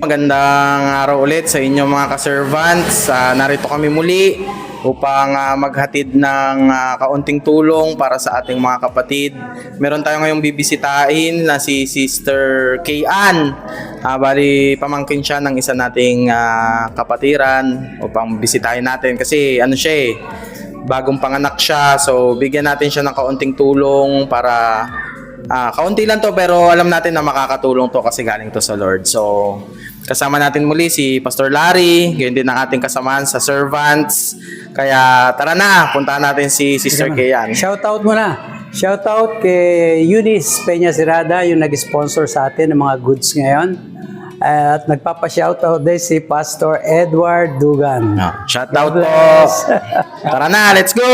Magandang araw ulit sa inyong mga ka-servants. Narito kami muli upang maghatid ng kaunting tulong para sa ating mga kapatid. Meron tayo ngayong bibisitahin na si Sister Kayan. Bali, pamangkin siya ng isa nating kapatiran upang bisitahin natin kasi ano siya bagong panganak siya. So, bigyan natin siya ng kaunting tulong para kaunti lang to pero alam natin na makakatulong to kasi galing to sa Lord. So, kasama natin muli si Pastor Larry, gayon din ang ating kasamahan sa servants. Kaya tara na, puntahan natin si Sister Kayan. Shoutout muna. Shoutout kay Eunice Peña Sirada, yung nag-sponsor sa atin ng mga goods ngayon. At nagpapa-shoutout din si Pastor Edward Dugan. Shoutout po. Tara na, let's go!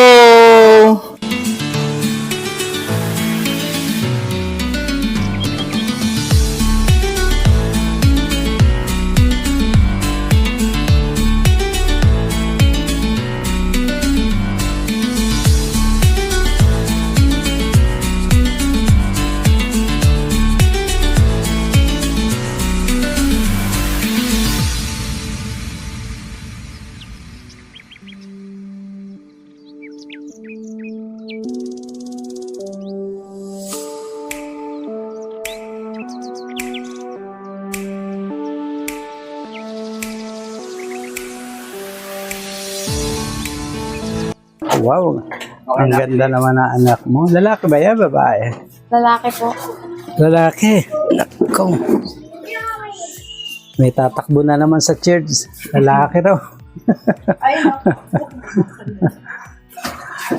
Wow, ang ganda naman ng anak mo. Lalaki ba yan, babae? Lalaki po. Lalaki. Nako. May tatakbo na naman sa church. Lalaki raw.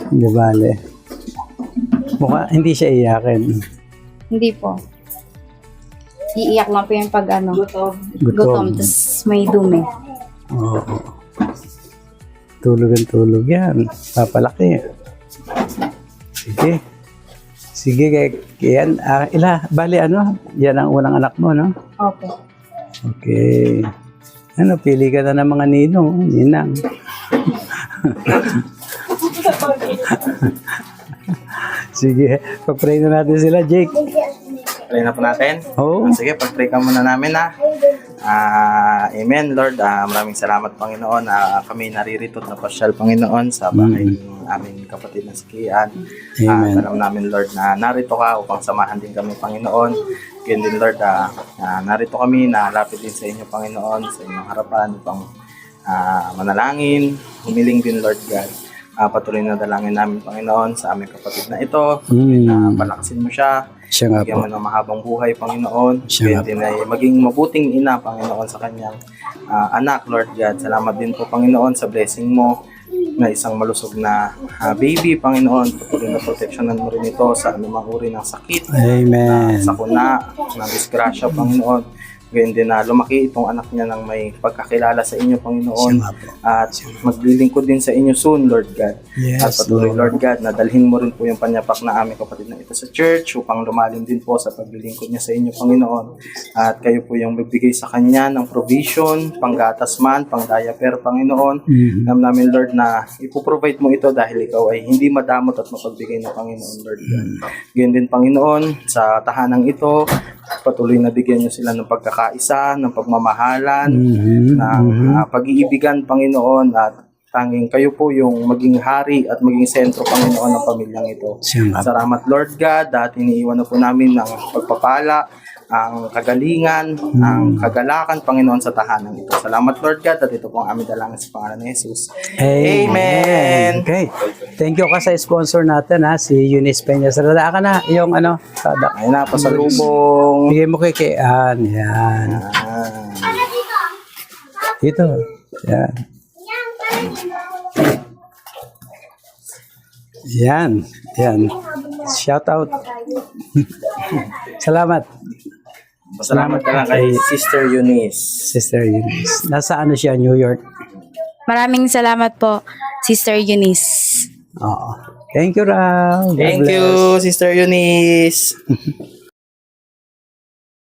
Hindi bale. Mukha, hindi siya iyakin. Hindi po. Iiyak lang po yung pag gutom. Gutom. Tapos may dumi. Oo. Tulog yan. Papalaki. Sige. Sige, yan. Bali yan ang unang anak mo, no? Okay. Okay. Pili ka na ng mga ninang. Sige, pag-pray na natin sila, Jake. Pray na po natin. Oo. Sige, pag-pray ka muna namin Amen, Lord. Maraming salamat, Panginoon. Kami naririto na pasyal, Panginoon, sa bahay ng aming kapatid na si Kian. Amen. Alam namin, Lord, na narito ka upang samahan din kami, Panginoon. Ganyan din, Lord, narito kami, nalapit din sa inyo, Panginoon, sa inyong harapan upang manalangin, humiling din, Lord God. Patuloy na dalangin namin, Panginoon, sa aming kapatid na ito. Na palakasin mo siya. Siya nga Bigyan po. mo ng mahabang buhay, Panginoon. Siya nga Din ay maging mabuting ina, Panginoon, sa kanyang anak, Lord God. Salamat din po, Panginoon, sa blessing mo na isang malusog na baby, Panginoon. Patuloy na proteksyonan mo rin ito sa anumang uri ng sakit, Amen. sakuna, ng disgrasya, Panginoon. Ganyan din na lumaki itong anak niya ng may pagkakilala sa inyo, Panginoon. Siya nga po. At maglilingkod din sa inyo soon, Lord God. Yes, At patuloy, Lord God, na dalhin mo rin po yung panyapak na aming kapatid na ito sa church upang lumalim din po sa paglilingkod niya sa inyo, Panginoon. At kayo po yung magbigay sa kanya ng provision, panggatas man, pang-diaper, Panginoon. Alam namin, Lord, na ipoprovide mo ito dahil ikaw ay hindi madamot at mapagbigay na Panginoon, Lord God. Ganyan din, Panginoon, sa tahanang ito, patuloy na bigyan niyo sila ng pagkakaisa, ng pagmamahalan, ng pag-iibigan, Panginoon, at tanging kayo po yung maging hari at maging sentro, Panginoon, ng pamilyang ito. Salamat, Lord God, at iniiwan na po namin ng pagpapala, ang kagalingan, ang kagalakan, Panginoon, sa tahanan ito. Salamat, Lord God, at ito po ang aming dalangin sa pangalan ni Jesus. Amen! Okay. Thank you ka sa sponsor natin, si Eunice Peña. Sarada ka na yung product. Ayun na, pasalubong. Bigay mo kay Kian. Yan. Dito. Yan. Yan. Yan. Shout out. Salamat. Salamat ka lang kay Sister Eunice. Sister Eunice. Nasa siya, New York. Maraming salamat po, Sister Eunice. Oo. Thank you, Raul. God Thank bless. you, Sister Eunice.